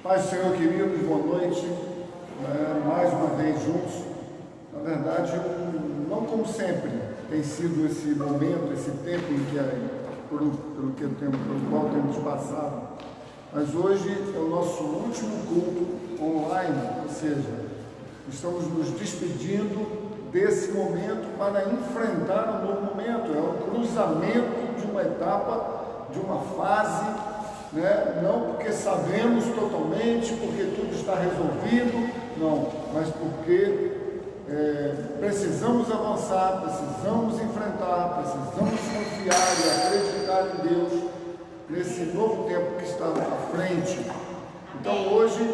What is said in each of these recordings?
Paz do Senhor, queridos, boa noite, mais uma vez juntos. Na verdade, não como sempre tem sido esse momento, esse tempo em que, pelo qual temos passado, mas hoje é o nosso último culto online, ou seja, estamos nos despedindo desse momento para enfrentar um novo momento, é o cruzamento de uma etapa, de uma fase, não porque sabemos totalmente, porque tudo está resolvido, não, mas porque precisamos avançar, precisamos enfrentar, precisamos confiar e acreditar em Deus nesse novo tempo que está à frente. Então hoje,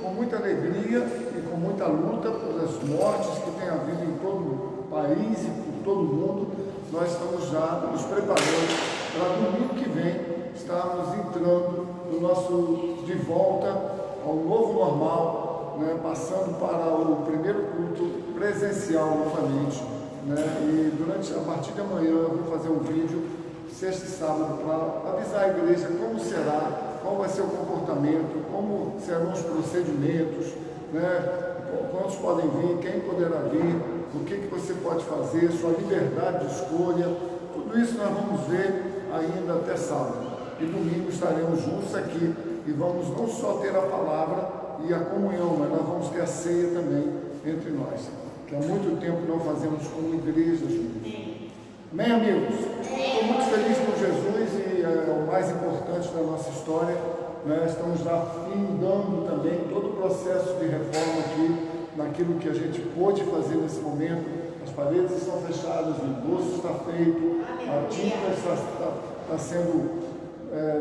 com muita alegria e com muita luta pelas mortes que tem havido em todo o país e por todo o mundo, nós estamos já nos preparando para domingo que vem estarmos entrando no nosso de volta ao novo normal, passando para o primeiro culto presencial novamente, e a partir de amanhã eu vou fazer um vídeo sexta e sábado para avisar a igreja como será, qual vai ser o comportamento, como serão os procedimentos, quantos podem vir, quem poderá vir, o que você pode fazer, sua liberdade de escolha, tudo isso nós vamos ver ainda até sábado. E domingo estaremos juntos aqui e vamos não só ter a palavra e a comunhão, mas nós vamos ter a ceia também entre nós, que há muito tempo não fazemos como igreja juntos. Amém, amigos? Estou muito feliz com Jesus e é o mais importante da nossa história. Estamos já findando também todo o processo de reforma aqui, naquilo que a gente pôde fazer nesse momento. As paredes estão fechadas, o endosso está feito, a tinta está sendo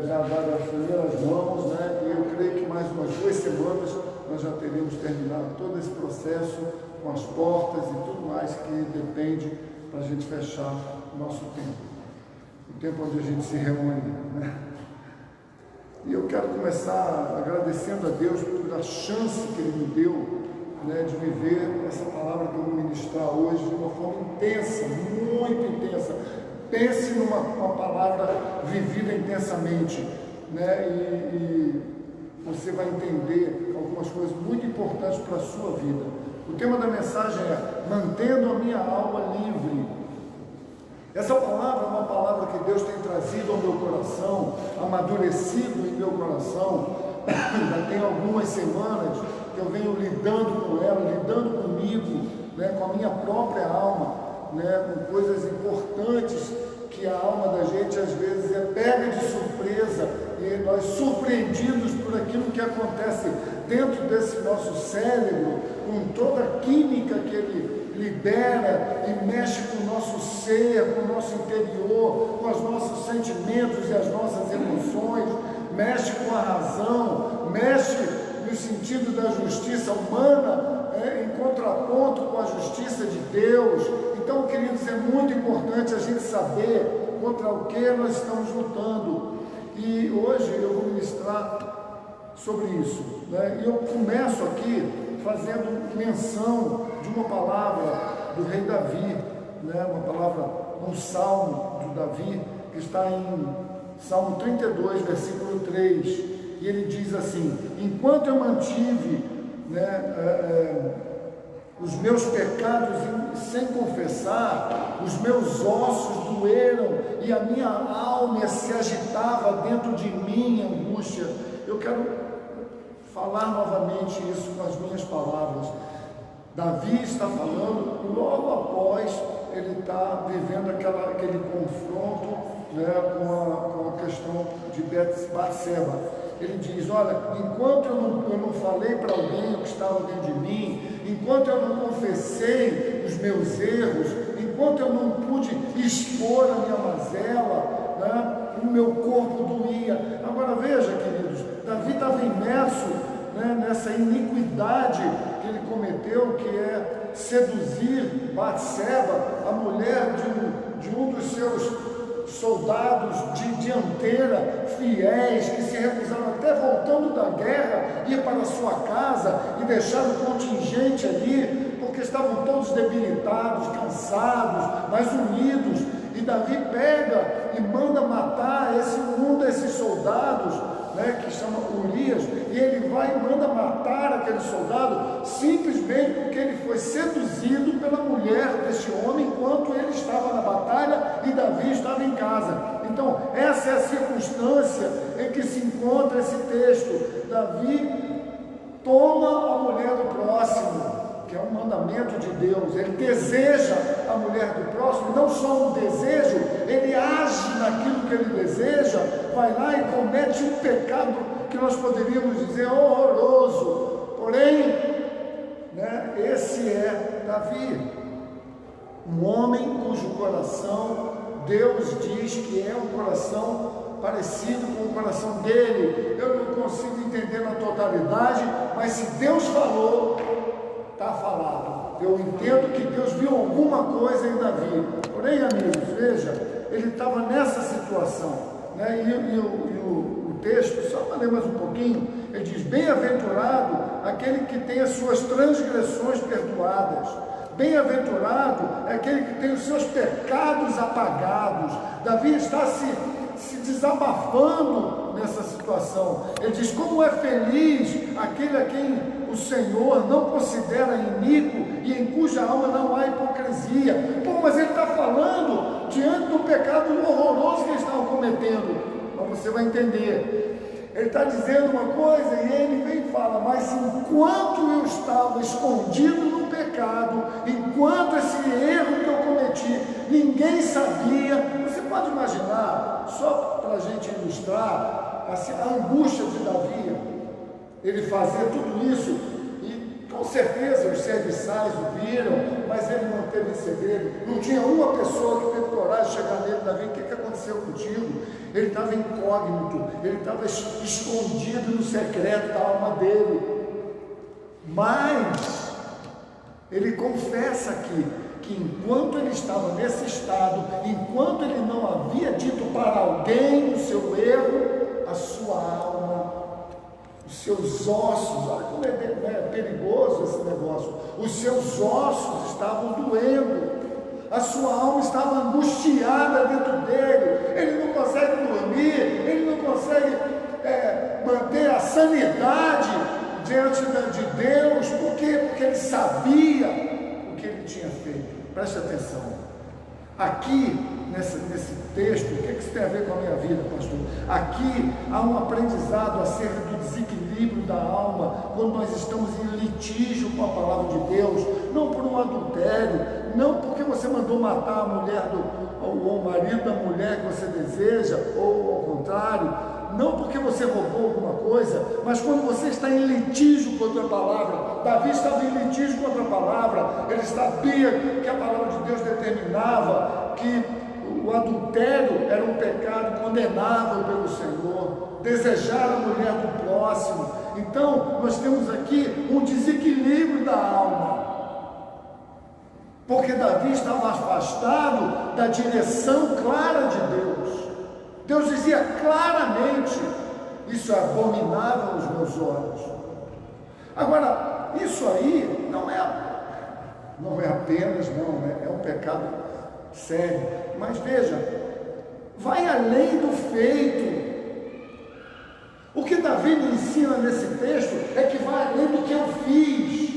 já dada as primeiras mãos, e eu creio que mais umas 2 semanas nós já teremos terminado todo esse processo com as portas e tudo mais que depende para a gente fechar o nosso tempo, o tempo onde a gente se reúne, E eu quero começar agradecendo a Deus por a chance que Ele me deu, de viver essa palavra que eu vou ministrar hoje de uma forma intensa, muito intensa. Pense numa palavra vivida intensamente, e você vai entender algumas coisas muito importantes para a sua vida. O tema da mensagem é mantendo a minha alma livre. Essa palavra é uma palavra que Deus tem trazido ao meu coração, amadurecido em meu coração. Já tem algumas semanas que eu venho lidando com ela, lidando comigo, com a minha própria alma, com coisas importantes que a alma da gente às vezes é pega de surpresa e nós surpreendidos por aquilo que acontece dentro desse nosso cérebro, com toda a química que ele libera e mexe com o nosso ser, com o nosso interior, com os nossos sentimentos e as nossas emoções, mexe com a razão, mexe no sentido da justiça humana, em contraponto com a justiça de Deus. Então, queridos, é muito importante a gente saber contra o que nós estamos lutando. E hoje eu vou ministrar sobre isso. E eu começo aqui fazendo menção de uma palavra do rei Davi, uma palavra, um salmo de Davi, que está em Salmo 32, versículo 3. E ele diz assim: enquanto eu mantive os meus pecados sem confessar, os meus ossos doeram e a minha alma se agitava dentro de mim em angústia. Eu quero falar novamente isso com as minhas palavras. Davi está falando logo após ele estar vivendo aquele confronto com a questão de Batseba. Ele diz: olha, enquanto eu não falei para alguém o que estava dentro de mim, enquanto eu não confessei os meus erros, enquanto eu não pude expor a minha mazela, o meu corpo doía. Agora veja, queridos, Davi estava imerso nessa iniquidade que ele cometeu, que é seduzir Batseba, a mulher de um dos seus soldados de dianteira, fiéis, que se recusaram até voltando da guerra, ir para a sua casa e deixaram o contingente ali, porque estavam todos debilitados, cansados, mas unidos. E Davi pega e manda matar um desses soldados, que chama Urias, e ele vai e manda matar aquele soldado simplesmente porque ele foi seduzido pela mulher deste homem enquanto ele estava na batalha e Davi estava em casa. Então, essa é a circunstância em que se encontra esse texto. Davi toma a mulher do próximo, que é um mandamento de Deus. Ele deseja a mulher do próximo, não só um desejo, ele age naquilo que ele deseja, vai lá e comete um pecado que nós poderíamos dizer horroroso. Porém, esse é Davi, um homem cujo coração Deus diz que é um coração parecido com o coração dele. Eu não consigo entender na totalidade, mas se Deus falou, está falado. Eu entendo que Deus viu alguma coisa em Davi. Porém, amigos, veja, ele estava nessa situação, e o texto, só para ler mais um pouquinho, ele diz: bem-aventurado aquele que tem as suas transgressões perdoadas, bem-aventurado é aquele que tem os seus pecados apagados. Davi está se desabafando nessa situação. Ele diz: como é feliz aquele a quem o Senhor não considera iníquo e em cuja alma não há hipocrisia. Pô, mas ele está falando diante do pecado horroroso que eles estavam cometendo. Mas você vai entender. Ele está dizendo uma coisa e ele vem e fala: mas enquanto eu estava escondido no pecado, enquanto esse erro que eu cometi, ninguém sabia. Você pode imaginar, só para a gente ilustrar, assim, a angústia de Davi, ele fazia tudo isso, e com certeza os serviçais o viram, mas ele não teve segredo. Não tinha uma pessoa que teve coragem de chegar nele: Davi, o que aconteceu contigo? Ele estava incógnito, ele estava escondido no secreto da alma dele. Mas ele confessa aqui que enquanto ele estava nesse estado, enquanto ele não havia dito para alguém o seu erro, a sua alma, os seus ossos, olha como é perigoso esse negócio, os seus ossos estavam doendo, a sua alma estava angustiada dentro dele, ele não consegue dormir, ele não consegue manter a sanidade diante de Deus. Por quê? Porque ele sabia o que ele tinha feito. Preste atenção, aqui nesse texto, o que isso tem a ver com a minha vida, pastor? Aqui há um aprendizado acerca do desequilíbrio da alma, quando nós estamos em litígio com a palavra de Deus, não por um adultério, não porque você mandou matar a mulher ou o marido da mulher que você deseja, ou ao contrário, não porque você roubou alguma coisa, mas quando você está em litígio contra a palavra. Davi estava em litígio contra a palavra, ele sabia que a palavra de Deus determinava que o adultério era um pecado condenável pelo Senhor, desejar a mulher do próximo. Então, nós temos aqui um desequilíbrio da alma, porque Davi estava afastado da direção clara de Deus. Deus dizia claramente: isso é abominável aos meus olhos. Agora, isso aí não é apenas, é um pecado sério, mas veja, vai além do feito. O que Davi me ensina nesse texto é que vai além do que eu fiz.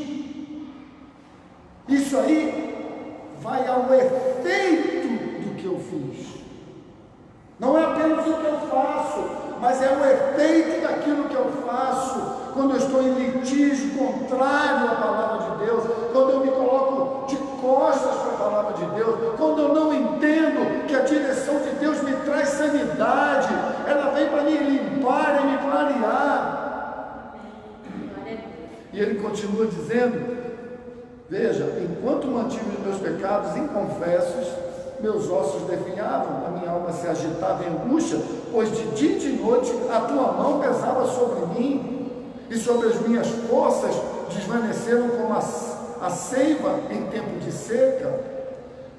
Isso aí vai ao efeito do que eu fiz. Não é apenas o que eu faço, mas é o efeito daquilo que eu faço quando eu estou em litígio contrário à palavra de Deus, quando eu me coloco de costas para a palavra de Deus, quando eu não entendo que a direção de Deus me traz sanidade, ela vem para me limpar e me clarear. E ele continua dizendo: veja, enquanto mantive os meus pecados inconfessos, meus ossos definhavam, a minha alma se agitava em angústia, pois de dia e de noite a tua mão pesava sobre mim, e sobre as minhas forças desvaneceram como a seiva em tempo de seca.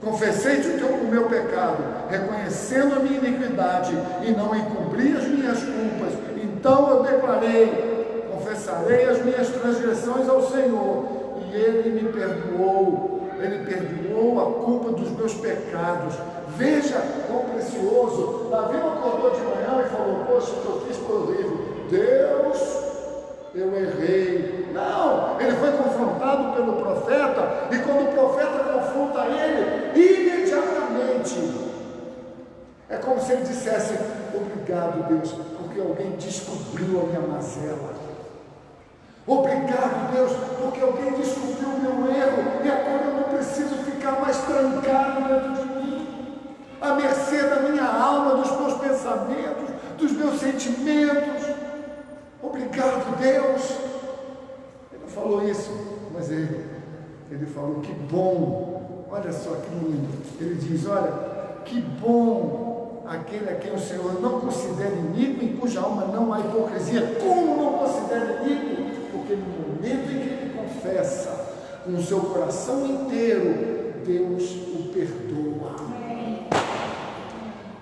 Confessei-te o meu pecado, reconhecendo a minha iniquidade, e não encobri as minhas culpas. Então eu declarei: confessarei as minhas transgressões ao Senhor, e Ele me perdoou. Ele perdoou a culpa dos meus pecados. Veja quão precioso. Davi acordou de manhã e falou: poxa, o que eu fiz foi horrível. Deus eu errei. Não, ele foi confrontado pelo profeta, e quando o profeta confronta ele, imediatamente, é como se ele dissesse: obrigado, Deus, porque alguém descobriu a minha mazela. Obrigado, Deus, porque alguém descobriu o meu erro, e agora eu não preciso ficar mais trancado dentro de mim, à mercê da minha alma, dos meus pensamentos, dos meus sentimentos. Obrigado, Deus. Ele não falou isso, mas ele falou: que bom. Olha só que lindo. Ele diz: olha, que bom aquele a quem o Senhor não considera iníquo, em cuja alma não há hipocrisia. Como não considera iníquo? Porque no momento em que ele confessa com o seu coração inteiro, Deus o perdoa.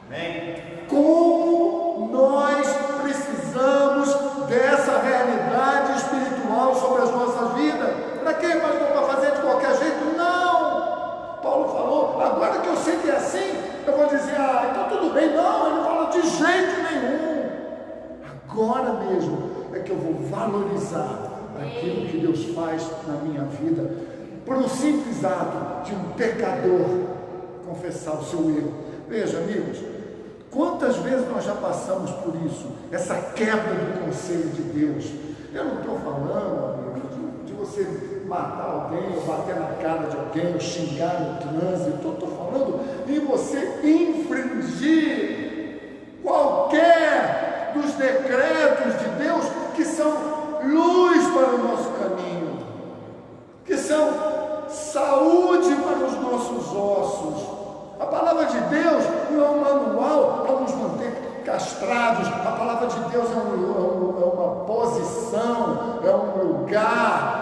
Amém. Como nós precisamos dessa realidade espiritual sobre as nossas vidas. Para quê, pastor? Para fazer de qualquer jeito? Não! Paulo falou: agora que eu sei que é assim, eu vou dizer: então tudo bem. Não, ele fala: de jeito nenhum. Agora mesmo é que eu vou valorizar aquilo que Deus faz na minha vida, por um simples ato de um pecador confessar o seu erro. Veja, amigos, quantas vezes nós já passamos por isso, essa quebra do conselho de Deus. Eu não estou falando, amigo, de você matar alguém, ou bater na cara de alguém, ou xingar no trânsito. Eu estou falando de você infringir qualquer dos decretos de Deus que são luz para o nosso caminho, que são saúde para os nossos ossos. A palavra de Deus não é um manual para nos manter castrados. A palavra de Deus é uma posição, é um lugar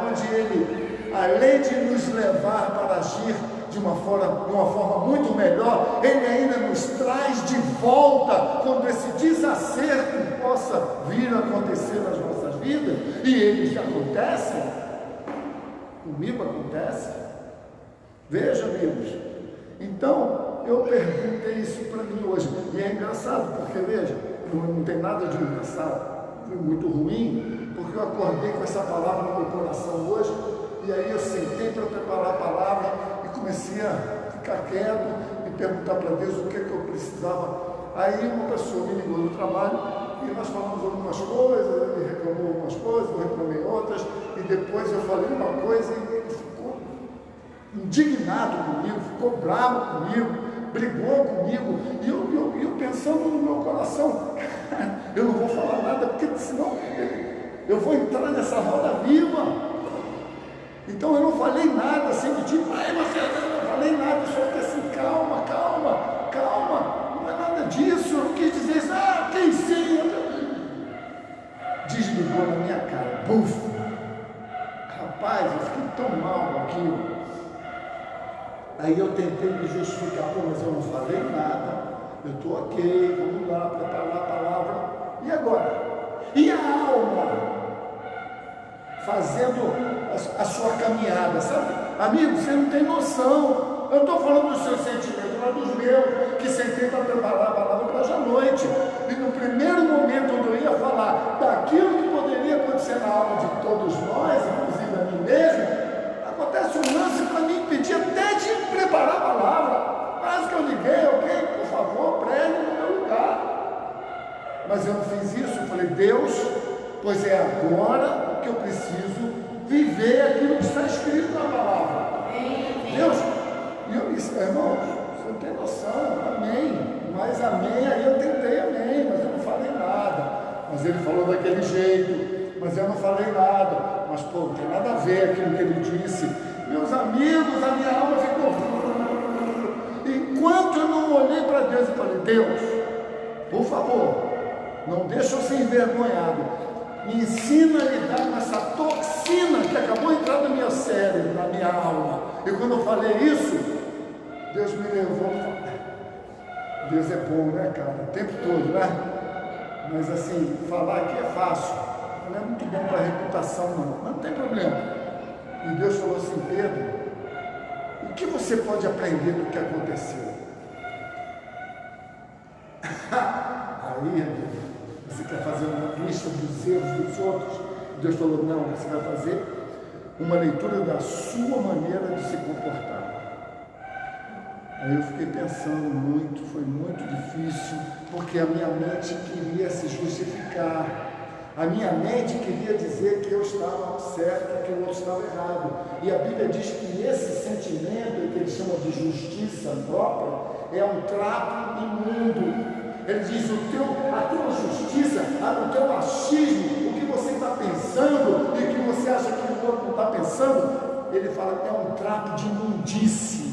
onde Ele, além de nos levar para agir de uma forma muito melhor, Ele ainda nos traz de volta quando esse desacerto possa vir a acontecer nas nossas vidas. E eles acontecem. Comigo acontece. Veja, amigos. Então, eu perguntei isso para mim hoje. E é engraçado, porque veja, não tem nada de engraçado, foi muito ruim, porque eu acordei com essa palavra no meu coração hoje, e aí eu sentei para preparar a palavra e comecei a ficar quieto e perguntar para Deus o que eu precisava. Aí uma pessoa me ligou do trabalho e nós falamos algumas coisas, ele reclamou algumas coisas, eu reclamei outras, e depois eu falei uma coisa e ele ficou indignado comigo, ficou bravo comigo, brigou comigo, e eu pensando no meu coração, eu não vou falar nada, porque senão eu vou entrar nessa roda viva. Então eu não falei nada assim, de tipo: você não falei nada, eu só fiquei assim: calma, não é nada disso, eu não quis dizer isso, quem sim, desligou na minha cara, buf. Rapaz, eu fiquei tão mal com aquilo. Aí eu tentei me justificar: mas eu não falei nada, eu estou ok, vamos lá, preparar a palavra. E agora? E a alma? Fazendo a sua caminhada, sabe? Amigo, você não tem noção. Eu estou falando dos seus sentimentos, não é dos meus, que sentei para preparar a palavra para hoje à noite. E no primeiro momento, onde eu ia falar daquilo que poderia acontecer na alma de todos nós, inclusive a mim mesmo, acontece um lance para me impedir até de preparar a palavra. Quase que eu liguei: ok, por favor, pregue no meu lugar. Mas eu não fiz isso. Eu falei: Deus, pois é agora que eu preciso viver aquilo que está escrito na palavra. Deus, irmão, você não tem noção, amém. Mas amém, aí eu tentei amém, mas eu não falei nada. Mas ele falou daquele jeito, mas eu não falei nada. Mas pô, não tem nada a ver aquilo que ele disse. Meus amigos, a minha alma ficou... Enquanto eu não olhei para Deus e falei: Deus, por favor, não deixa eu ser envergonhado. Me ensina a lidar com essa toxina que acabou de entrar no meu cérebro, na minha alma. E quando eu falei isso, Deus me levou. Deus é bom, né, cara? O tempo todo, né? Mas assim, falar aqui é fácil. Não é muito bom para a reputação, não. Mas não tem problema. E Deus falou assim: Pedro, o que você pode aprender do que aconteceu? Aí, você quer fazer uma lista dos erros dos outros? Deus falou, não, você vai fazer uma leitura da sua maneira de se comportar. Aí eu fiquei pensando muito, foi muito difícil, porque a minha mente queria se justificar. A minha mente queria dizer que eu estava certo, que o outro estava errado. E a Bíblia diz que esse sentimento, que ele chama de justiça própria, é um trapo imundo. Ele diz, a tua justiça, o teu machismo, o que você está pensando e o que você acha que o outro não está pensando, ele fala que é um trapo de imundície.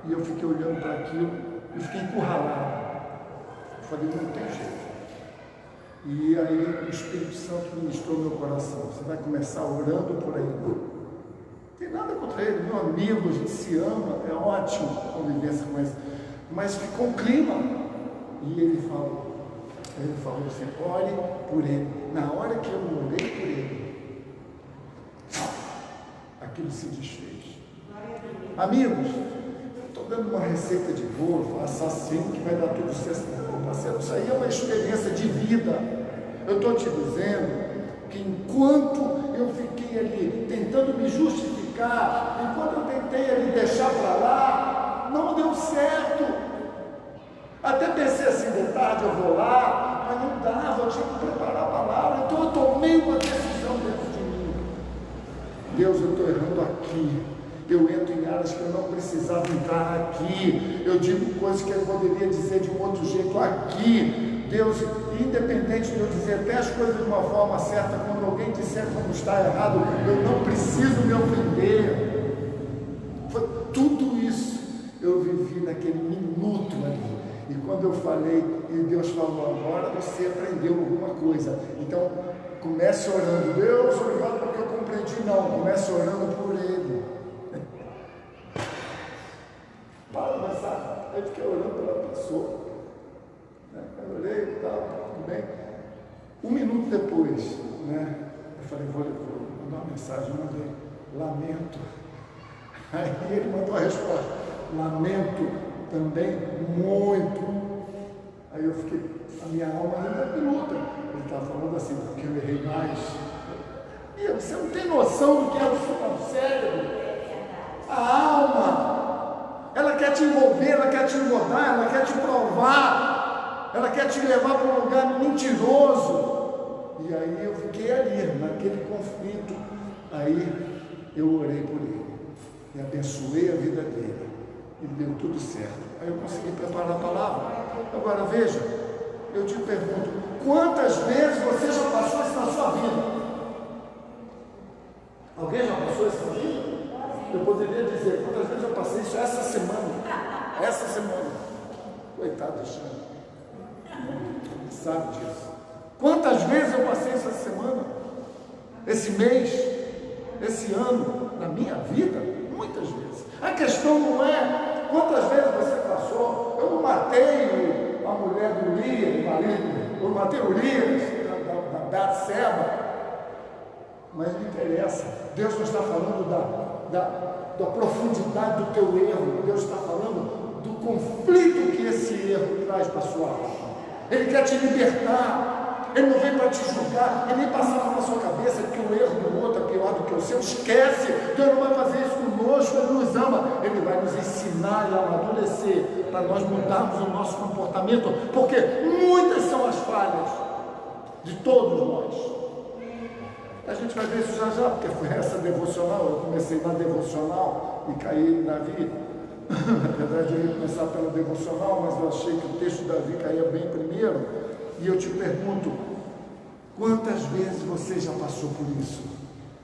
E eu fiquei olhando para aquilo e fiquei encurralado. Eu falei, não tem jeito. E aí o Espírito Santo ministrou meu coração. Você vai começar orando por aí. Não tem nada contra ele, meu amigo, a gente se ama, é ótimo a convivência com ele. Mas ficou um clima. E ele falou assim, ore por ele. Na hora que eu orei por ele, aquilo se desfez. Amigos, estou dando uma receita de bolo, faça assim que vai dar tudo certo. Isso aí é uma experiência de vida. Eu estou te dizendo que enquanto eu fiquei ali tentando me justificar, enquanto eu tentei ali deixar para lá, não deu certo. Até pensei assim, de tarde eu vou lá, mas não dava, eu tinha que preparar a palavra. Então eu tomei uma decisão dentro de mim. Deus, eu estou errando aqui. Eu entro em áreas que eu não precisava entrar aqui. Eu digo coisas que eu poderia dizer de um outro jeito aqui. Deus, independente de eu dizer até as coisas de uma forma certa, quando alguém disser como está errado, eu não preciso me ofender. Foi tudo isso eu vivi naquele minuto ali. E quando eu falei, e Deus falou, agora você aprendeu alguma coisa. Então, comece orando. Deus, obrigado porque eu compreendi. Não, comece orando por ele. Mas sabe, aí fiquei orando pela pessoa, né? Eu orei e tal, tudo bem. Um minuto depois, né? Eu falei, vou mandar uma mensagem, eu mandei, lamento. Aí ele mandou a resposta, lamento também muito. Aí eu fiquei, a minha alma ainda luta. Ele estava falando assim, porque eu errei mais. E você não tem noção do que é o cérebro, a alma. Ela quer te envolver, ela quer te engordar, ela quer te provar, ela quer te levar para um lugar mentiroso. E aí eu fiquei ali, naquele conflito. Aí eu orei por ele e abençoei a vida dele. E deu tudo certo. Aí eu consegui preparar a palavra. Agora veja, eu te pergunto, quantas vezes você já passou isso na sua vida? Alguém já passou isso na vida? Eu poderia dizer, quantas vezes eu passei isso essa semana? Essa semana. Coitado do Xande. Sabe disso. Quantas vezes eu passei essa semana? Esse mês? Esse ano? Na minha vida? Muitas vezes. A questão não é quantas vezes você passou. Eu não matei a mulher do Urias, o marido. Eu matei o Urias, da Batseba. Mas não interessa. Deus não está falando da profundidade do teu erro. Deus está falando do conflito que esse erro traz para a sua alma. Ele quer te libertar. Ele não vem para te julgar. Ele nem passar na sua cabeça que o erro do outro é pior do que o seu. Esquece. Deus não vai fazer isso conosco. Ele nos ama. Ele vai nos ensinar e amadurecer para nós mudarmos o nosso comportamento. Porque muitas são as falhas de todos nós. A gente vai ver isso já, porque foi essa devocional. Eu comecei na devocional e caí em Davi. Na verdade, eu ia começar pela devocional, mas eu achei que o texto de Davi caía bem primeiro. E eu te pergunto, quantas vezes você já passou por isso?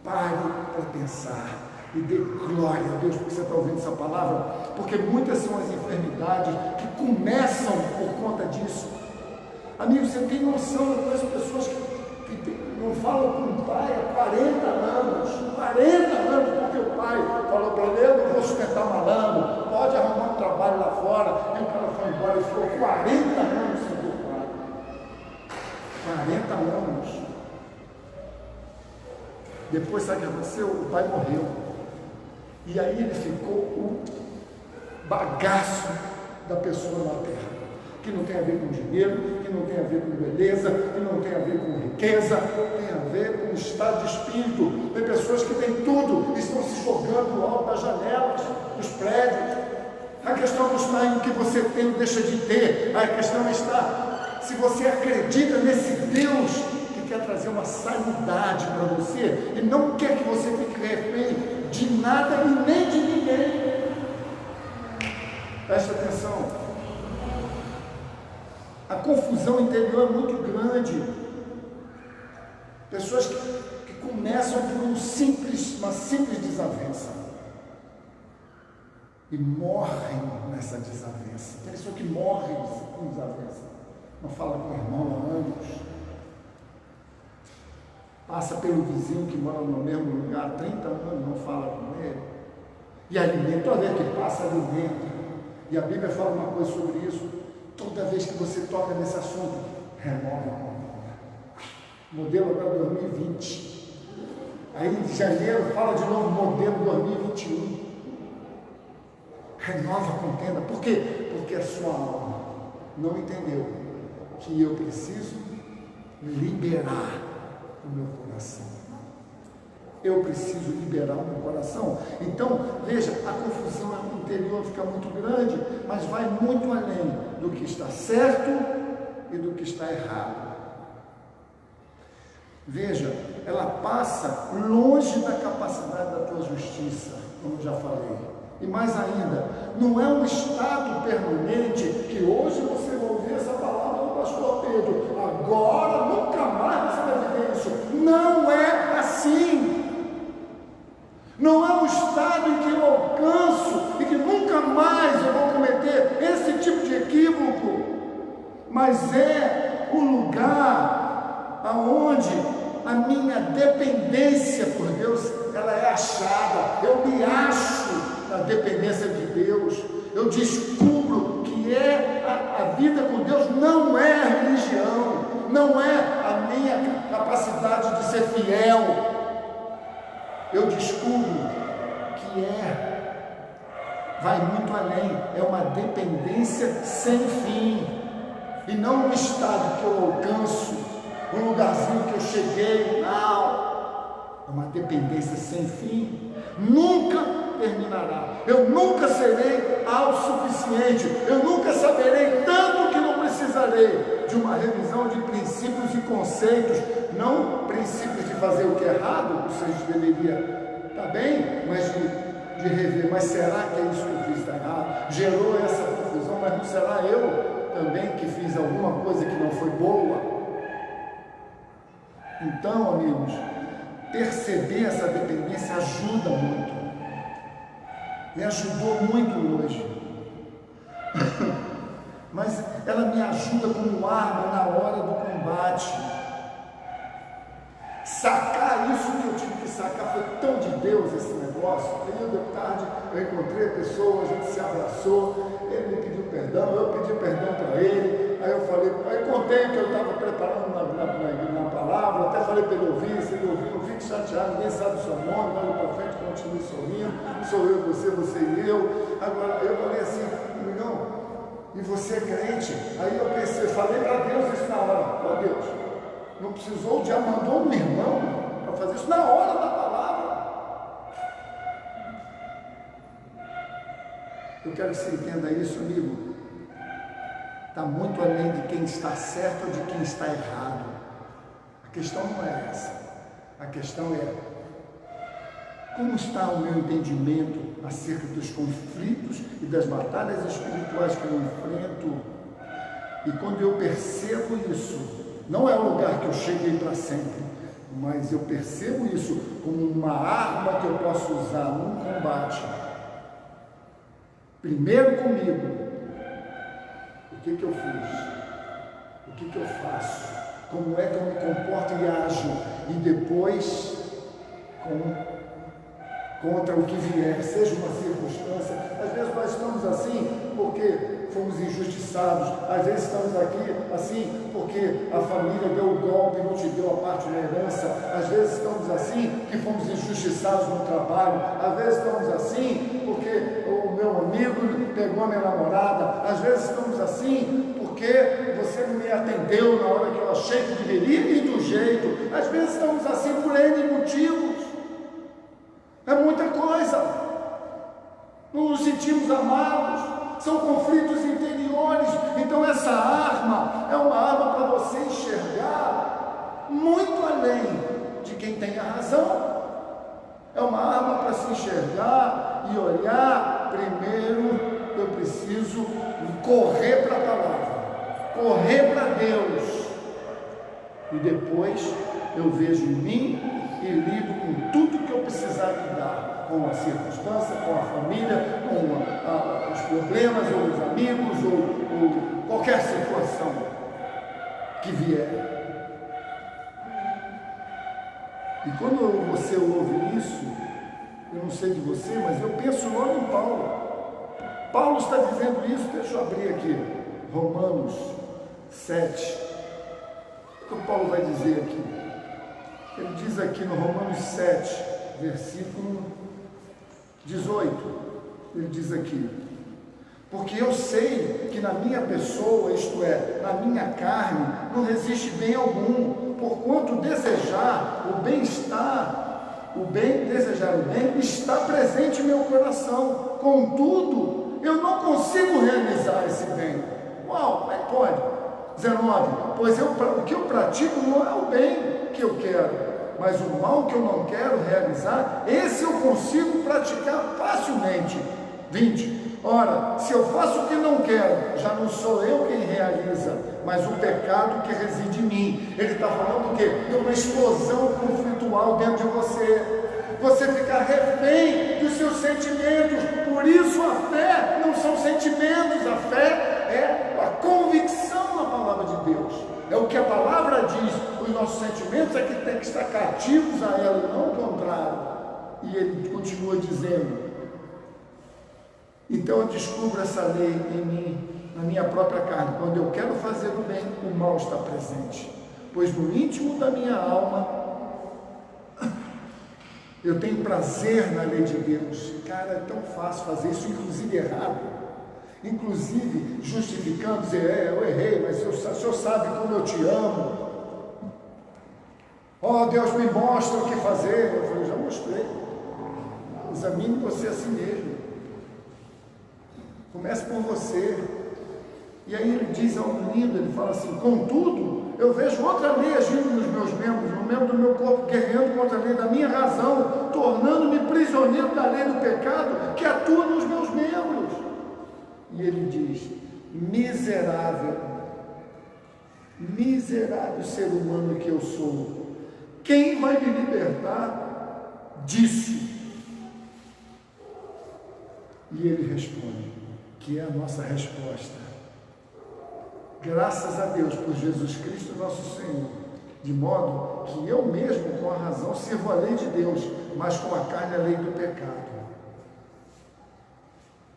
Pare para pensar e dê glória a Deus porque você está ouvindo essa palavra, porque muitas são as enfermidades que começam por conta disso. Amigo, você tem noção das pessoas que não falam com o pai há 40 anos, porque o pai falou para ele, eu não vou sustentar malandro, pode arrumar um trabalho lá fora, e o cara foi embora e ficou 40 anos sem ver o pai. 40 anos. Depois, sabe o que aconteceu? O pai morreu. E aí ele ficou o bagaço da pessoa na terra. que não tem a ver com dinheiro, que não tem a ver com beleza, que não tem a ver com riqueza, tem a ver com estado de espírito. Tem pessoas que têm tudo, estão se jogando alto das janelas, dos prédios. A questão não está em o que você tem ou deixa de ter, a questão está se você acredita nesse Deus que quer trazer uma sanidade para você e não quer que você fique refém de nada e nem de ninguém. Preste atenção. A confusão interior é muito grande. Pessoas que começam por uma simples desavença e morrem nessa desavença. Tem pessoa que morre com desavença, não fala com o irmão há anos, passa pelo vizinho que mora no mesmo lugar há 30 anos, não fala com ele, e alimenta, toda vez que passa, alimenta. E a Bíblia fala uma coisa sobre isso. Toda vez que você toca nesse assunto, renova a conta. Modelo agora 2020. Aí em janeiro fala de novo modelo 2021. Renova a contenda. Por quê? Porque a sua alma não entendeu que eu preciso liberar o meu coração. Eu preciso liberar o meu coração. Então, veja, a confusão interior fica muito grande, mas vai muito além do que está certo e do que está errado. Veja, ela passa longe da capacidade da tua justiça, como eu já falei. E mais ainda, não é um estado permanente que hoje você vai ouvir essa palavra do pastor Pedro, agora nunca mais você vai viver isso. Não é assim. Não é um estado em que eu alcanço e que nunca mais eu vou cometer esse tipo de equívoco, mas é o lugar aonde a minha dependência por Deus, ela é achada. Eu me acho na dependência de Deus. Eu descubro que a vida com Deus não é a religião, não é a minha capacidade de ser fiel. Eu descubro que vai muito além, é uma dependência sem fim, e não um estado que eu alcanço, um lugarzinho que eu cheguei, não, é uma dependência sem fim, nunca terminará, eu nunca serei autossuficiente, eu nunca saberei tanto que não precisarei de uma revisão de princípios e conceitos, não princípios de fazer o que é errado, ou seja, deveria estar bem, mas de rever, mas será que é isso que eu fiz errado? Gerou essa confusão, mas não será eu também que fiz alguma coisa que não foi boa? Então, amigos, perceber essa dependência ajuda muito, me ajudou muito hoje. Mas ela me ajuda como arma na hora do combate. Sacar isso que eu tive que sacar, foi tão de Deus esse negócio. Aí de tarde eu encontrei a pessoa, a gente se abraçou, ele me pediu perdão, eu pedi perdão para ele. Aí eu falei, aí contei que eu estava preparando na palavra, até falei para ele ouvir, se ele ouvir, não fique chateado, ninguém sabe o seu nome, olha para frente, continue sorrindo, sou eu, você e eu. Agora eu falei assim, não. E você é crente? Aí eu pensei, falei para Deus isso na hora. Ó Deus, não precisou, já mandou um irmão para fazer isso na hora da palavra. Eu quero que você entenda isso, amigo. Está muito além de quem está certo ou de quem está errado. A questão não é essa. A questão é como está o meu entendimento acerca dos conflitos e das batalhas espirituais que eu enfrento. E quando eu percebo isso, não é o lugar que eu cheguei para sempre, mas eu percebo isso como uma arma que eu posso usar num combate. Primeiro comigo, o que eu fiz? O que eu faço? Como é que eu me comporto e ajo? E depois, contra o que vier, seja uma circunstância. Às vezes nós estamos assim porque fomos injustiçados, às vezes estamos aqui assim porque a família deu o golpe e não te deu a parte da herança, às vezes estamos assim que fomos injustiçados no trabalho, às vezes estamos assim porque o meu amigo pegou a minha namorada, às vezes estamos assim porque porque você não me atendeu na hora que eu achei que deveria e do jeito. Às vezes estamos assim por N motivos. É muita coisa. Não nos sentimos amados. São conflitos interiores. Então essa arma é uma arma para você enxergar muito além de quem tem a razão. É uma arma para se enxergar e olhar. Primeiro eu preciso correr para a palavra, correr para Deus, e depois eu vejo em mim e lido com tudo que eu precisar lidar, com a circunstância, com a família, com os problemas, ou os amigos, ou qualquer situação que vier. E quando você ouve isso, eu não sei de você, mas eu penso logo em Paulo. Paulo está dizendo isso, deixa eu abrir aqui, Romanos 7. O que Paulo vai dizer aqui? Ele diz aqui no Romanos 7, versículo 18, ele diz aqui: porque eu sei que na minha pessoa, isto é, na minha carne, não resiste bem algum, porquanto desejar o bem-estar, desejar o bem, está presente em meu coração, contudo, eu não consigo realizar esse bem. Uau, como é que pode? 19, pois o que eu pratico não é o bem que eu quero, mas o mal que eu não quero realizar, esse eu consigo praticar facilmente. 20, ora, se eu faço o que não quero, já não sou eu quem realiza, mas o pecado que reside em mim. Ele está falando do quê? De uma explosão conflitual dentro de você. Você ficar refém dos seus sentimentos. Por isso a fé não são sentimentos, a fé é a convicção na palavra de Deus. É o que a palavra diz. Os nossos sentimentos é que tem que estar cativos a ela, não o contrário. E ele continua dizendo: então eu descubro essa lei em mim, na minha própria carne. Quando eu quero fazer o bem, o mal está presente. Pois no íntimo da minha alma eu tenho prazer na lei de Deus. Cara, é tão fácil fazer isso, inclusive errado. Inclusive justificando, dizer, eu errei, mas o Senhor sabe como eu te amo. Oh, Deus me mostra o que fazer. Eu falei, já mostrei. Examine você a si mesmo. Comece por você. E aí ele diz algo lindo, ele fala assim: contudo, eu vejo outra lei agindo nos meus membros, no membro do meu corpo, guerreando contra a lei da minha razão, tornando-me prisioneiro da lei do pecado que atua nos meus membros. E ele diz: miserável ser humano que eu sou, quem vai me libertar disso? E ele responde, que é a nossa resposta: graças a Deus por Jesus Cristo nosso Senhor, de modo que eu mesmo com a razão sirvo a lei de Deus, mas com a carne a lei do pecado.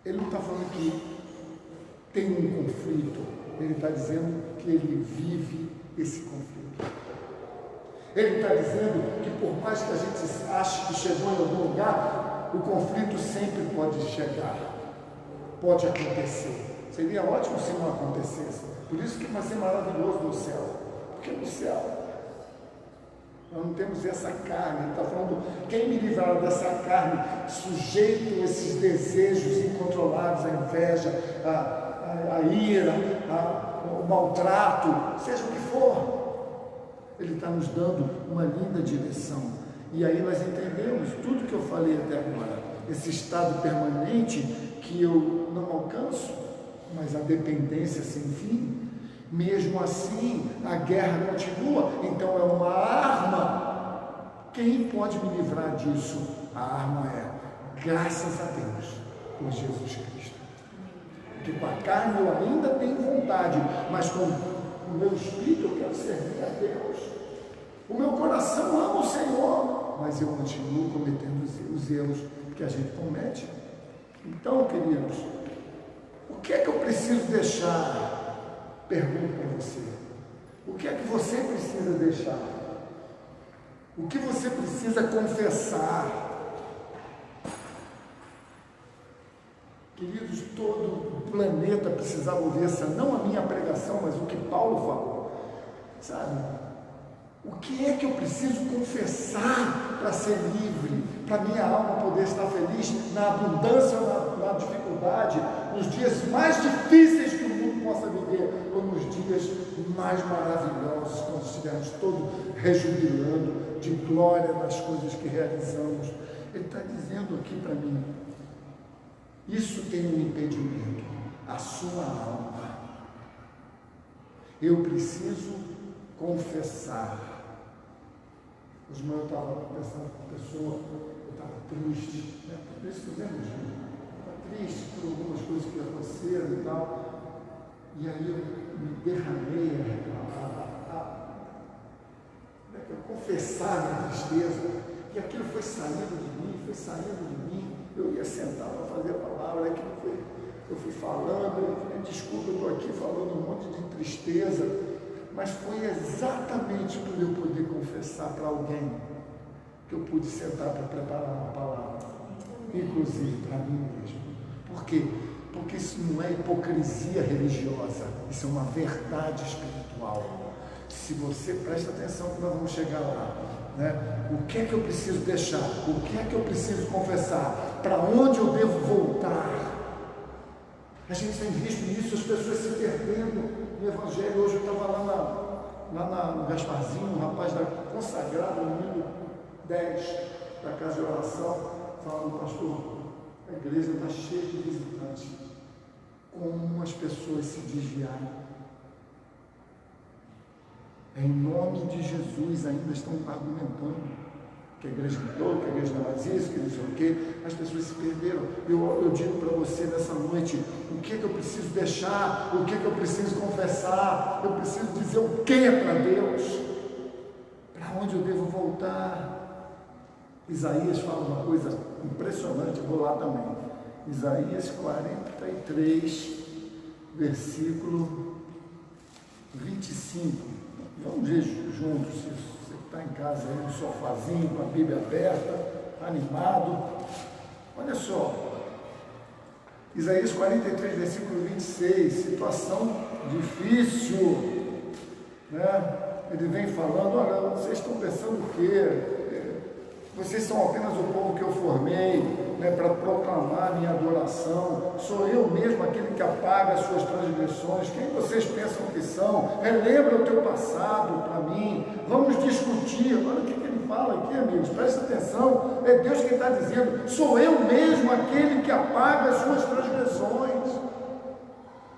Ele não está falando que tem um conflito, ele está dizendo que ele vive esse conflito. Ele está dizendo que por mais que a gente ache que chegou em algum lugar, o conflito sempre pode chegar, pode acontecer. Seria ótimo se não acontecesse. Por isso que vai ser maravilhoso no céu. Porque no céu nós não temos essa carne. Ele está falando, quem me livrará dessa carne, sujeito a esses desejos incontroláveis, a inveja, a ira, o maltrato, seja o que for. Ele está nos dando uma linda direção. E aí nós entendemos tudo que eu falei até agora. Esse estado permanente que eu não alcanço, mas a dependência sem fim. Mesmo assim, a guerra continua. Então é uma arma. Quem pode me livrar disso? A arma é, graças a Deus, por Jesus Cristo. Porque com a carne eu ainda tenho vontade, mas com o meu espírito eu quero servir a Deus. O meu coração ama o Senhor, mas eu continuo cometendo os erros que a gente comete. Então, queridos, o que é que eu preciso deixar? Pergunto para você. O que é que você precisa deixar? O que você precisa confessar? Queridos, todo o planeta precisava ouvir essa, não a minha pregação, mas o que Paulo falou, sabe? O que é que eu preciso confessar para ser livre, para minha alma poder estar feliz na abundância ou na dificuldade, nos dias mais difíceis que o mundo possa viver, ou nos dias mais maravilhosos, quando estivermos todos rejubilando de glória nas coisas que realizamos. Ele está dizendo aqui para mim, isso tem um impedimento, a sua alma. Eu preciso confessar. Hoje de manhã eu estava conversando com uma pessoa, eu estava triste, né? Por isso que fizemos junto. Estava triste por algumas coisas que aconteceram e tal. E aí eu me derramei a confessar a minha tristeza. E aquilo foi saindo de mim. Eu ia sentar para fazer a palavra, eu fui falando, eu falei, desculpa, eu estou aqui falando um monte de tristeza, mas foi exatamente por eu poder confessar para alguém que eu pude sentar para preparar uma palavra, inclusive para mim mesmo. Por quê? Porque isso não é hipocrisia religiosa, isso é uma verdade espiritual. Se você presta atenção que nós vamos chegar lá, né? O que é que eu preciso deixar? O que é que eu preciso confessar? Para onde eu devo voltar? A gente tem visto isso, as pessoas se perdendo no Evangelho. Hoje eu estava lá no Gasparzinho, um rapaz consagrado, no número 10 da casa de oração, falando, pastor, a igreja está cheia de visitantes. Como as pessoas se desviaram. Em nome de Jesus ainda estão argumentando que a igreja mudou, que a igreja não é mais isso, que não sei o quê. As pessoas se perderam. Eu digo para você nessa noite, o que é que eu preciso deixar, o que é que eu preciso confessar, eu preciso dizer o que para Deus, para onde eu devo voltar. Isaías fala uma coisa impressionante, eu vou lá também. Isaías 43, versículo 25. Vamos ver juntos, se você está em casa aí no sofazinho, com a Bíblia aberta, animado. Olha só, Isaías 43, versículo 26, situação difícil, né? Ele vem falando, olha, vocês estão pensando o quê? Vocês são apenas o povo que eu formei, né, para proclamar minha adoração. Sou eu mesmo aquele que apaga as suas transgressões. Quem vocês pensam que são? Relembra o teu passado para mim. Vamos discutir. Olha o que ele fala aqui, amigos. Presta atenção. É Deus quem está dizendo. Sou eu mesmo aquele que apaga as suas transgressões.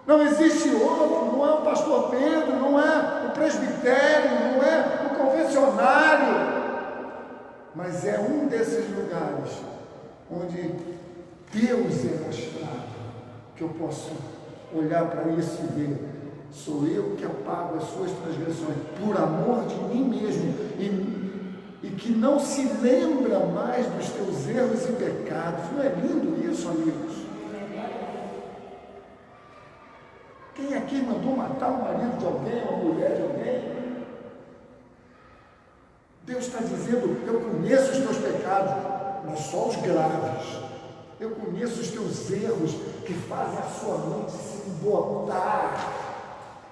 Não existe outro. Não é o pastor Pedro, não é o presbitério, não é o confessionário. Mas é um desses lugares onde Deus é mostrado, que eu posso olhar para isso e ver, sou eu que apago as suas transgressões, por amor de mim mesmo, e que não se lembra mais dos teus erros e pecados. Não é lindo isso, amigos? Quem aqui mandou matar o marido de alguém, ou a mulher de alguém? Deus está dizendo, eu conheço os teus pecados, mas só os graves. Eu conheço os teus erros que fazem a sua mente se embotar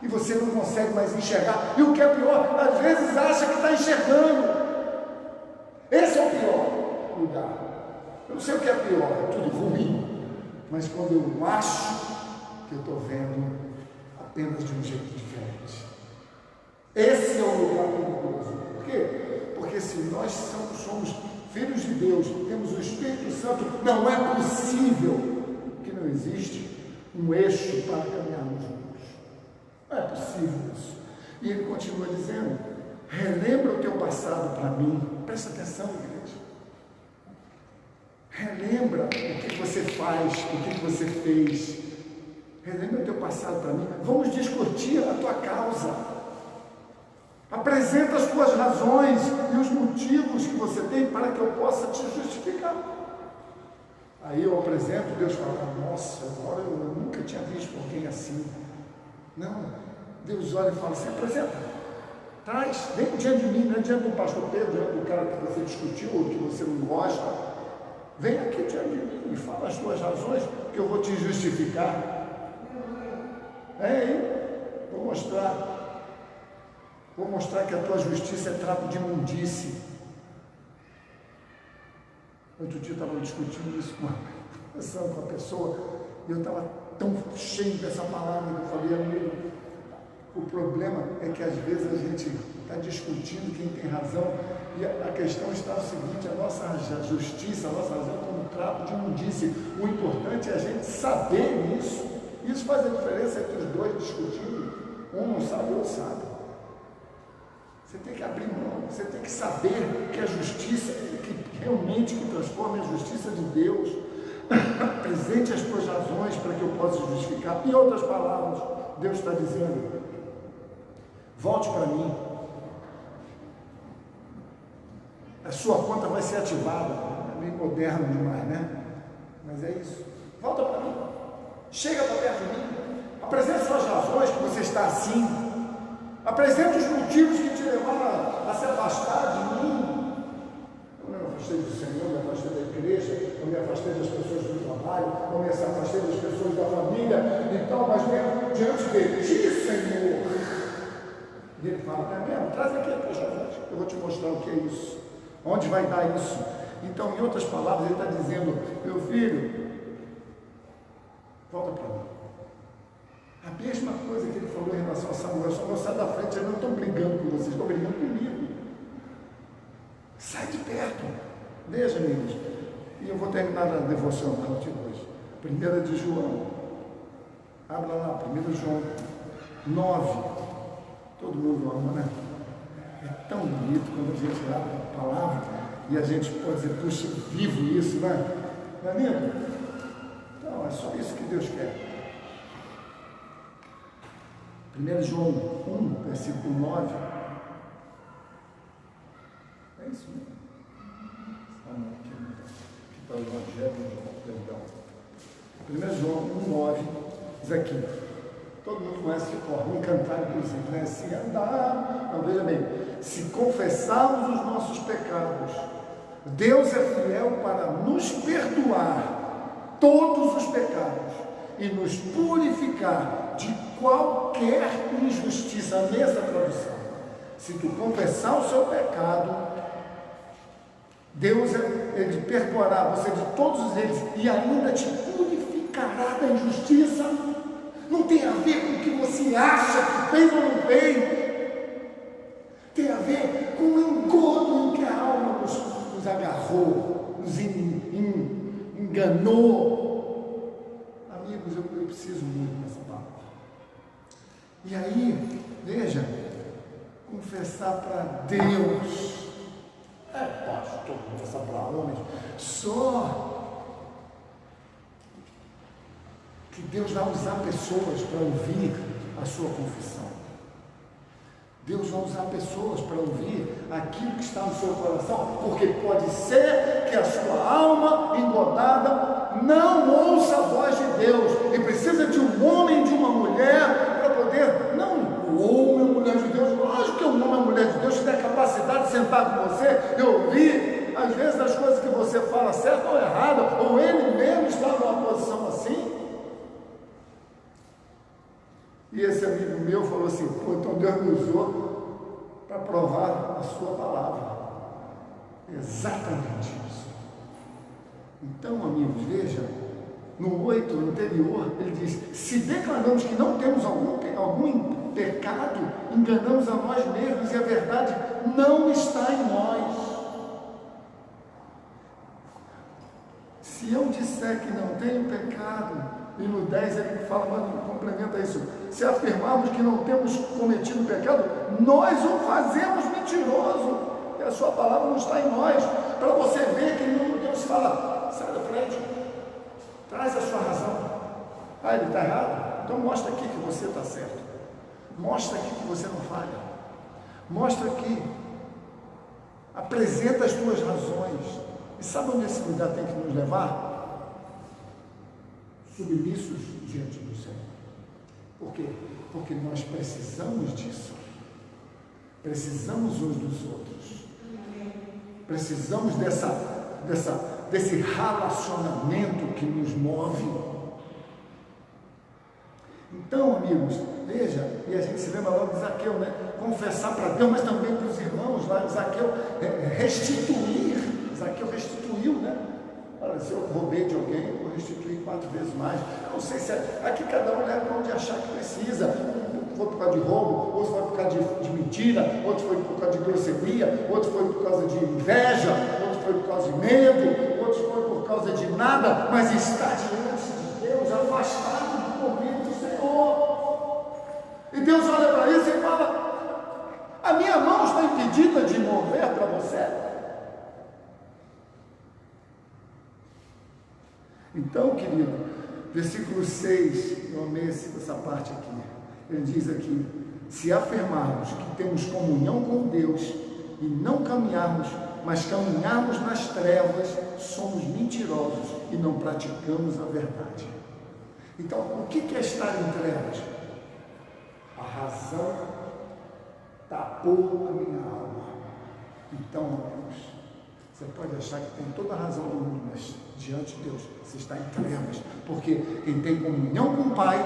e você não consegue mais enxergar. E o que é pior, às vezes acha que está enxergando. Esse é o pior lugar. Eu não sei o que é pior, é tudo ruim, mas quando eu acho que eu estou vendo apenas de um jeito diferente. Esse é o lugar perigoso. Por quê? Porque se nós somos filhos de Deus, temos o Espírito Santo, não é possível que não existe um eixo para caminharmos juntos. Não é possível isso. E ele continua dizendo, relembra o teu passado para mim. Presta atenção, igreja. Relembra o que você faz, o que você fez. Relembra o teu passado para mim. Vamos discutir a tua causa. Apresenta as tuas razões e os motivos que você tem para que eu possa te justificar. Aí eu apresento, Deus fala, nossa, agora eu nunca tinha visto alguém assim. Não, Deus olha e fala assim, apresenta, traz, vem diante de mim, não é diante do pastor Pedro, diante do cara que você discutiu ou que você não gosta. Vem aqui diante de mim e fala as tuas razões, que eu vou te justificar. Vou mostrar que a tua justiça é trapo de imundície. Outro dia eu estava discutindo isso conversando com a pessoa, e eu estava tão cheio dessa palavra que eu falei, amigo, o problema é que às vezes a gente está discutindo quem tem razão, e a questão está o seguinte: a nossa justiça, a nossa razão é como um trapo de imundície. O importante é a gente saber isso. Isso faz a diferença entre os dois discutindo. Um não sabe, o outro sabe. Você tem que abrir mão, você tem que saber que a justiça, que realmente que transforma a justiça de Deus. Apresente as tuas razões para que eu possa justificar. Em outras palavras, Deus está dizendo: volte para mim. A sua conta vai ser ativada. É meio moderno demais, né? Mas é isso. Volta para mim. Chega para perto de mim. Apresente suas razões que você está assim. Apresente os motivos que te levaram a se afastar de mim. Eu me afastei do Senhor, eu me afastei da igreja, eu me afastei das pessoas do trabalho, eu me afastei das pessoas da família. Então, mas mesmo diante de ti, Senhor. E ele fala: é mesmo? Traz aqui a tua razões, eu vou te mostrar o que é isso. Onde vai dar isso? Então, em outras palavras, ele está dizendo: meu filho, volta para mim. A mesma coisa que ele falou em relação a Samuel: Samuel, sai da frente, eu não estou brigando com vocês, estou brigando comigo. Sai de perto. Veja, amigos, e eu vou terminar a devocional de hoje. 1 de João. Abra lá, 1 João 9. Todo mundo ama, né? É tão bonito quando a gente abre a palavra e a gente pode dizer: puxa, vivo isso, né? Não é lindo? Então, é só isso que Deus quer. 1 João 1, versículo 9. É isso mesmo. Aqui está o Evangelho, perdão. 1 João 1, 9, diz aqui. Todo mundo conhece de cor, vamos cantar inclusive, né? Se andar, não, veja bem, se confessarmos os nossos pecados, Deus é fiel para nos perdoar todos os pecados e nos purificar de qualquer injustiça. Nessa tradução, se tu confessar o seu pecado, Deus ele perdoará você de todos eles e ainda te purificará da injustiça. Não tem a ver com o que você acha que fez ou não fez. Tem a ver com o engodo em que a alma nos agarrou, nos enganou. Amigos, eu preciso muito dessa palavra. E aí, veja, confessar para Deus. Pastor, confessar para homens. Só que Deus vai usar pessoas para ouvir a sua confissão. Deus vai usar pessoas para ouvir aquilo que está no seu coração, porque pode ser que a sua alma engodada não ouça a voz de Deus e precisa de um homem e de uma mulher para poder, não o homem e a mulher de Deus, lógico que o homem e a mulher de Deus tem a capacidade de sentar com você e ouvir, às vezes, as coisas que você fala certo ou errado, ou ele mesmo está numa posição assim. E esse amigo meu falou assim: pô, então Deus me usou para provar a sua palavra. Exatamente isso. Então, amigos, veja, no 8 anterior, ele diz: se declaramos que não temos algum pecado, enganamos a nós mesmos e a verdade não está em nós. Se eu disser que não tenho pecado, e no 10 ele fala, mas complementa isso: se afirmarmos que não temos cometido pecado, nós o fazemos mentiroso, e a sua palavra não está em nós. Para você ver que Deus fala: sai da frente, traz a sua razão. Ele está errado? Então mostra aqui que você está certo, mostra aqui que você não falha, mostra aqui, apresenta as tuas razões. E sabe onde esse lugar tem que nos levar? Submissos diante do Senhor. Por quê? Porque nós precisamos disso. Precisamos uns dos outros. Precisamos dessa desse relacionamento que nos move. Então, amigos, veja, e a gente se lembra logo de Zaqueu, né? Confessar para Deus, mas também para os irmãos lá, Zaqueu restituir. Zaqueu restituiu, né? Olha, se eu roubei de alguém, eu vou restituir 4 vezes mais. Eu não sei se aqui cada um leva para onde achar que precisa. Um foi por causa de roubo, outro foi por causa de mentira, outro foi por causa de grosseria, outro foi por causa de inveja, outro foi por causa de medo, outro foi por causa de nada, mas está diante de Deus, afastado do convite do Senhor. E Deus olha para isso e fala: a minha mão está impedida de mover para você. Então, querido, versículo 6, eu amei essa parte aqui. Ele diz aqui: se afirmarmos que temos comunhão com Deus e não caminharmos, mas caminharmos nas trevas, somos mentirosos e não praticamos a verdade. Então, o que é estar em trevas? A razão tapou a minha alma. Então, amigos, você pode achar que tem toda a razão do mundo, mas diante de Deus você está em trevas, porque quem tem comunhão com o Pai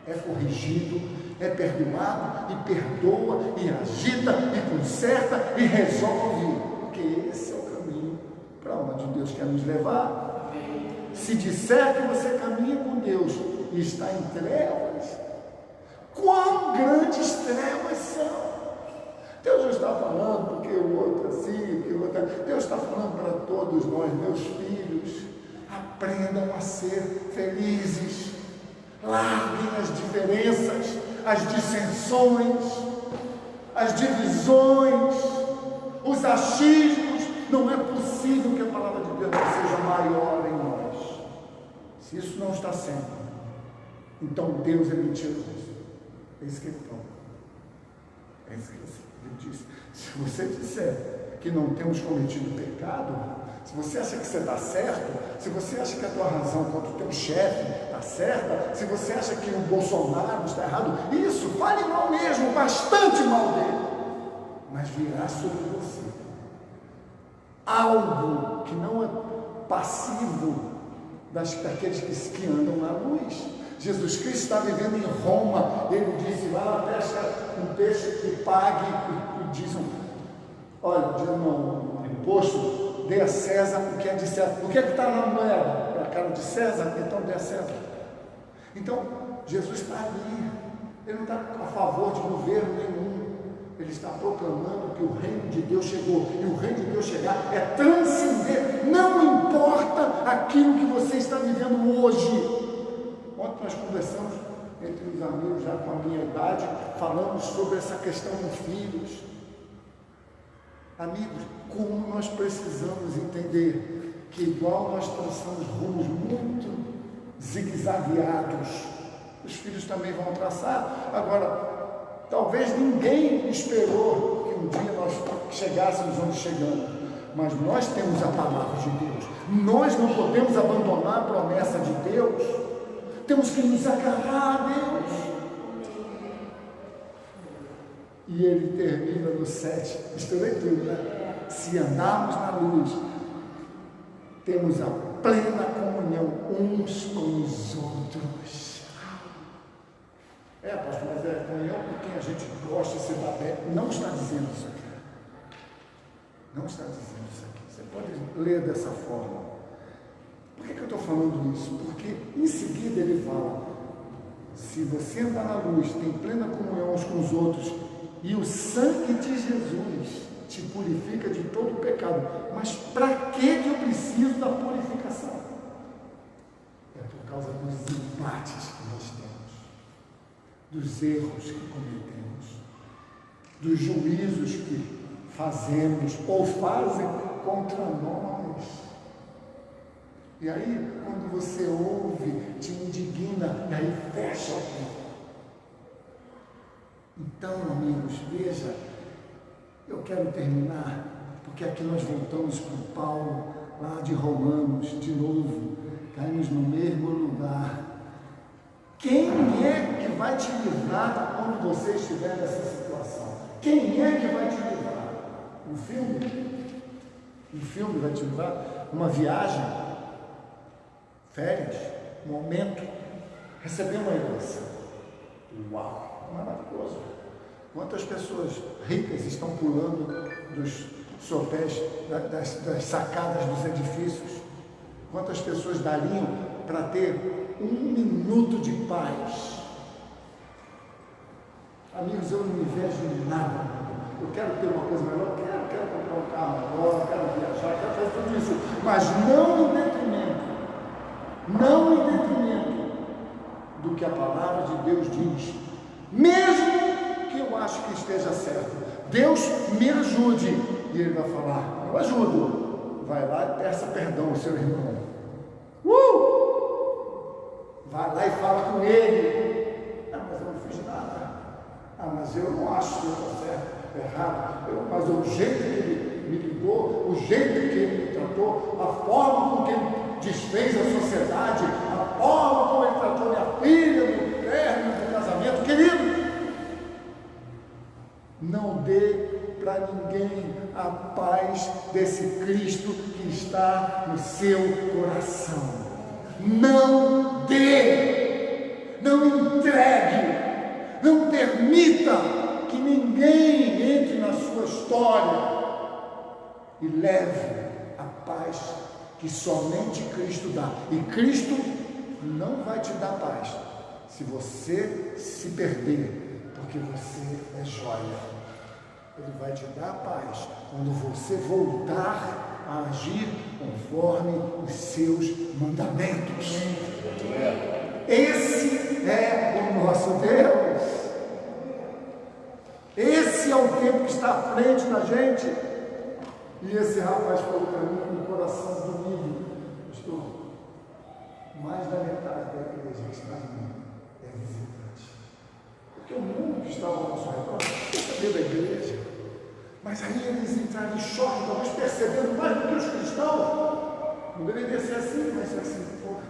é corrigido, é perdoado, e perdoa, e agita, e conserta, e resolve, porque esse é o caminho para onde Deus quer nos levar. Se disser que você caminha com Deus e está em trevas, quão grandes trevas são! Deus não está falando porque o outro assim, porque o outro... Deus está falando para todos nós, meus filhos, aprendam a ser felizes, larguem as diferenças, as dissensões, as divisões, os achismos. Não é possível que a palavra de Deus seja maior em nós. Se isso não está sendo, então Deus é mentiroso. É isso que ele fala. É isso que ele disse. Se você disser que não temos cometido pecado, se você acha que você está certo, se você acha que a tua razão contra o teu chefe está certa, se você acha que o Bolsonaro está errado, isso, fale mal mesmo, bastante mal dele, mas virá sobre você algo que não é passivo daqueles que andam na luz. Jesus Cristo está vivendo em Roma, ele disse: vai lá, pesca um peixe que pague, e dizem: olha, não, imposto, dê a César o que é de César. O que é que está na moeda? É a cara de César, então dê a César. Então, Jesus está ali, ele não está a favor de governo nenhum, ele está proclamando que o reino de Deus chegou, e o reino de Deus chegar é transcender, não importa aquilo que você está vivendo hoje. Ontem nós conversamos entre os amigos já com a minha idade, falamos sobre essa questão dos filhos. Amigos, como nós precisamos entender que igual nós traçamos rumos muito zigue-zagueados, os filhos também vão traçar. Agora, talvez ninguém esperou que um dia nós chegássemos onde chegamos, mas nós temos a palavra de Deus, nós não podemos abandonar a promessa de Deus. Temos que nos agarrar a Deus. E ele termina no 7, misturei tudo, né? Se andarmos na luz, temos a plena comunhão uns com os outros. Pastor, mas é comunhão com quem a gente gosta de se dar bem. Não está dizendo isso aqui. Não está dizendo isso aqui. Você pode ler dessa forma. Por que eu estou falando isso? Porque em seguida ele fala: se você andar na luz, tem plena comunhão uns com os outros, e o sangue de Jesus te purifica de todo pecado. Mas para que eu preciso da purificação? É por causa dos embates que nós temos, dos erros que cometemos, dos juízos que fazemos ou fazem contra nós. E aí, quando você ouve, te indigna, e aí fecha o tempo. Então, amigos, veja, eu quero terminar, porque aqui nós voltamos para o Paulo, lá de Romanos, de novo, caímos no mesmo lugar. Quem é que vai te livrar quando você estiver nessa situação? Quem é que vai te livrar? O filme? Um filme vai te levar, uma viagem, férias, um aumento, receber uma herança. Uau, maravilhoso. Quantas pessoas ricas estão pulando dos sopés, das sacadas dos edifícios? Quantas pessoas dariam para ter um minuto de paz? Amigos, eu não me vejo em nada. Eu quero ter uma coisa melhor, quero comprar um carro melhor, quero viajar, quero fazer tudo isso, mas não em detrimento do que a palavra de Deus diz, mesmo que eu acho que esteja certo. Deus me ajude, e Ele vai falar, eu ajudo. Vai lá e peça perdão ao seu irmão. Vai lá e fala com ele. Mas eu não fiz nada. Mas eu não acho que eu estou certo, errado. Mas o jeito que ele me ligou, o jeito que ele me tratou, a forma com que ele desfez a sociedade, a forma como ele tratou minha filha no término do casamento, querido, não dê para ninguém a paz desse Cristo que está no seu coração. Não dê, não entregue, não permita que ninguém entre na sua história e leve a paz que somente Cristo dá. E Cristo não vai te dar paz se você se perder, porque você é joia. Ele vai te dar paz quando você voltar a agir conforme os seus mandamentos. Esse é o nosso Deus. Esse é o tempo que está à frente da gente. E esse rapaz falou para mim com o coração doído: pastor, mais da metade da igreja que está em mim é visitante. Porque o mundo que estava ao nosso redor não sabia da igreja. Mas aí eles entraram em choque, talvez percebendo mais do que os cristãos. Não deveria ser assim, mas é assim, porra,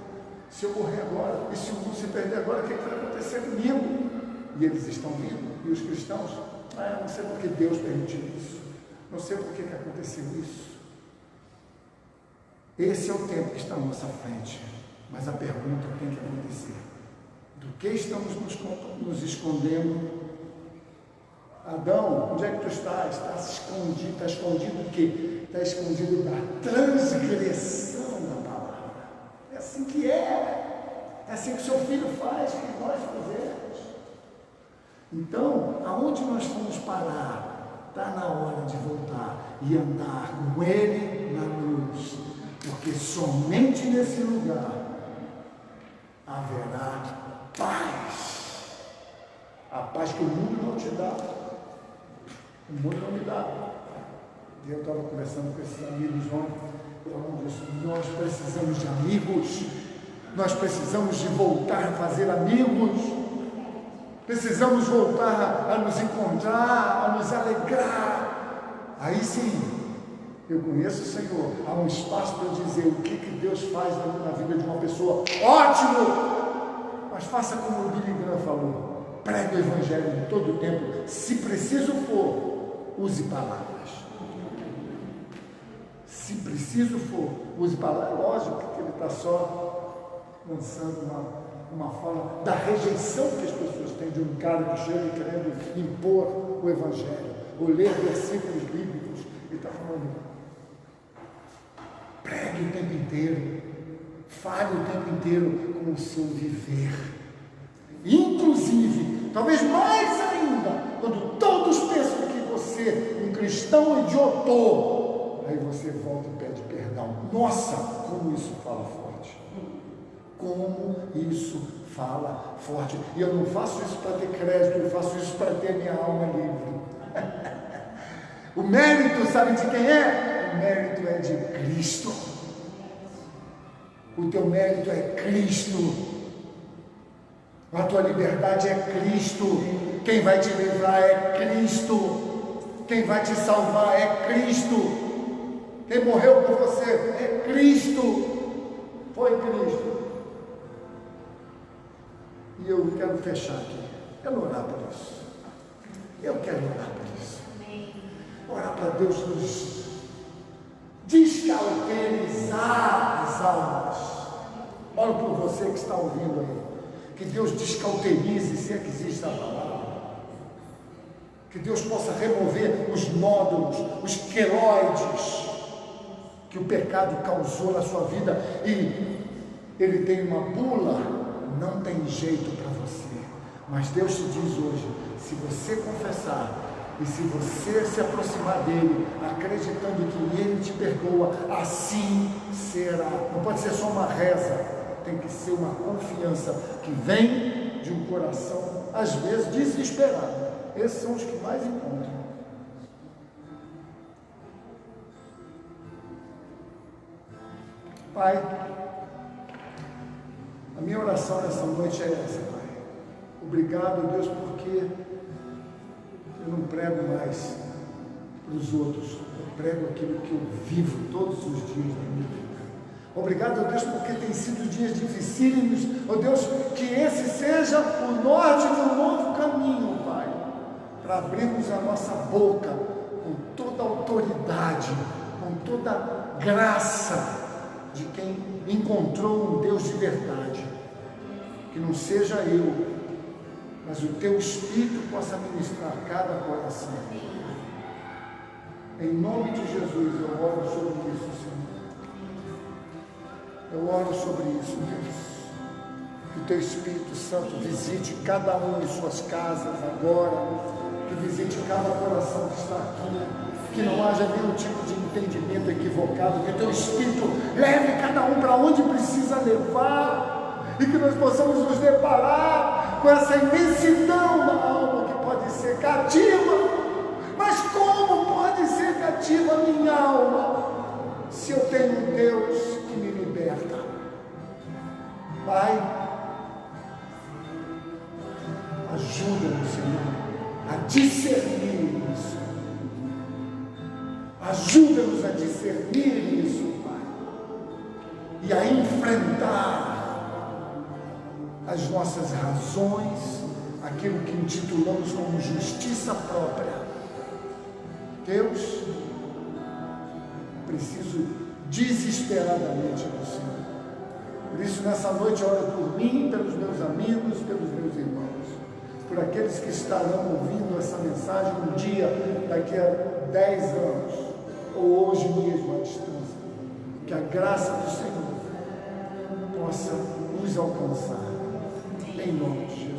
se eu morrer agora, e se o mundo se perder agora, o que vai acontecer comigo? E eles estão vindo, e os cristãos, eu não sei porque Deus permitiu isso, não sei por que aconteceu isso. Esse é o tempo que está à nossa frente, mas a pergunta tem que acontecer: do que estamos nos escondendo? Adão, onde é que tu estás? Está escondido do quê? Está escondido da transgressão da palavra. É assim que é. É assim que o seu filho faz, que nós fazemos. Então, aonde nós fomos parar? Está na hora de voltar e andar com Ele na luz. Porque somente nesse lugar haverá paz. A paz que o mundo não te dá. O mundo não me dá. Eu estava conversando com esses amigos ontem, falando disso. Nós precisamos de amigos. Nós precisamos de voltar a fazer amigos. Precisamos voltar a nos encontrar, a nos alegrar. Aí sim, eu conheço o Senhor. Há um espaço para eu dizer o que Deus faz na vida de uma pessoa. Ótimo! Mas faça como o Billy Graham falou. Pregue o Evangelho de todo o tempo. Se preciso for, use palavras. Se preciso for, use palavras. É lógico que ele está só lançando uma fala da rejeição que as pessoas têm de um cara que chega querendo impor o Evangelho, ou ler versículos bíblicos. Ele está falando: pregue o tempo inteiro, fale o tempo inteiro com o seu viver. Inclusive, talvez mais ainda, quando todos pensam que você, um cristão idiotou, aí você volta e pede perdão. Nossa, como isso fala forte. Como isso fala forte. E eu não faço isso para ter crédito, eu faço isso para ter minha alma livre. O mérito, sabe de quem é? O mérito é de Cristo. O teu mérito é Cristo. A tua liberdade é Cristo. Quem vai te livrar é Cristo. Quem vai te salvar é Cristo. Quem morreu por você é Cristo. Foi Cristo. E eu quero fechar aqui. Quero orar por isso. Eu quero orar por isso. Orar para Deus nos você que está ouvindo aí. Que Deus descauterize, se é que existe a palavra. Que Deus possa remover os nódulos, os queloides que o pecado causou na sua vida. E ele tem uma bula, não tem jeito para você. Mas Deus te diz hoje, se você confessar e se você se aproximar dele, acreditando que ele te perdoa, assim será. Não pode ser só uma reza, tem que ser uma confiança que vem de um coração, às vezes, desesperado. Esses são os que mais encontram. Pai, a minha oração nessa noite é essa, Pai. Obrigado, Deus, porque eu não prego mais para os outros, eu prego aquilo que eu vivo todos os dias da minha vida. Obrigado, Deus, porque tem sido dias dificílimos, ó Deus, que esse seja o norte de um novo caminho, Pai, para abrirmos a nossa boca com toda a autoridade, com toda a graça de quem encontrou um Deus de verdade. Que não seja eu, mas o Teu Espírito possa ministrar cada coração. Em nome de Jesus, eu oro sobre isso, Senhor. Eu oro sobre isso, Deus. Que o Teu Espírito Santo visite cada um em suas casas agora, que visite cada coração que está aqui, que não haja nenhum tipo de entendimento equivocado, que o Teu Espírito leve cada um para onde precisa levar, e que nós possamos nos deparar com essa imensidão da alma que pode ser cativa. Mas como pode ser cativa a minha alma, se eu tenho um Deus que me liberta? Pai, ajuda-nos, Senhor, a discernir isso. Ajuda-nos a discernir isso, Pai, e a enfrentar as nossas razões, aquilo que intitulamos como justiça própria. Deus, preciso desesperadamente do Senhor. Por isso, nessa noite, oro por mim, pelos meus amigos, pelos meus irmãos, por aqueles que estarão ouvindo essa mensagem um dia, daqui a 10 anos, ou hoje mesmo à distância. Que a graça do Senhor possa nos alcançar, em nome de Jesus.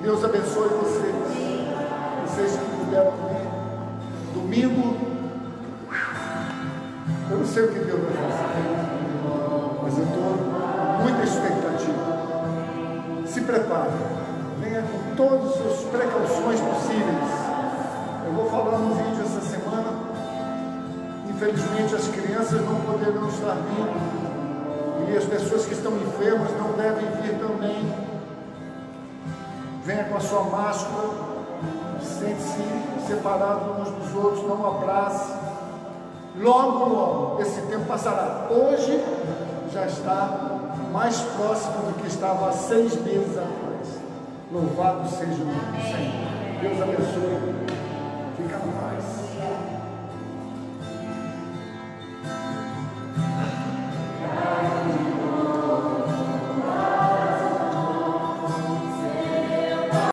Deus abençoe vocês que puderam vir. Domingo, eu não sei o que Deus vai fazer, mas eu estou com muita expectativa. Se prepare, venha com todas as precauções possíveis. Eu vou falar no vídeo essa semana. Infelizmente as crianças não poderão estar vindo, e as pessoas que estão enfermas não devem vir também. Venha com a sua máscara, sente-se separado uns dos outros, não abrace. Logo, logo, esse tempo passará. Hoje já está mais próximo do que estava há 6 meses atrás. Louvado seja o nome do Senhor. Deus abençoe. Fica na paz.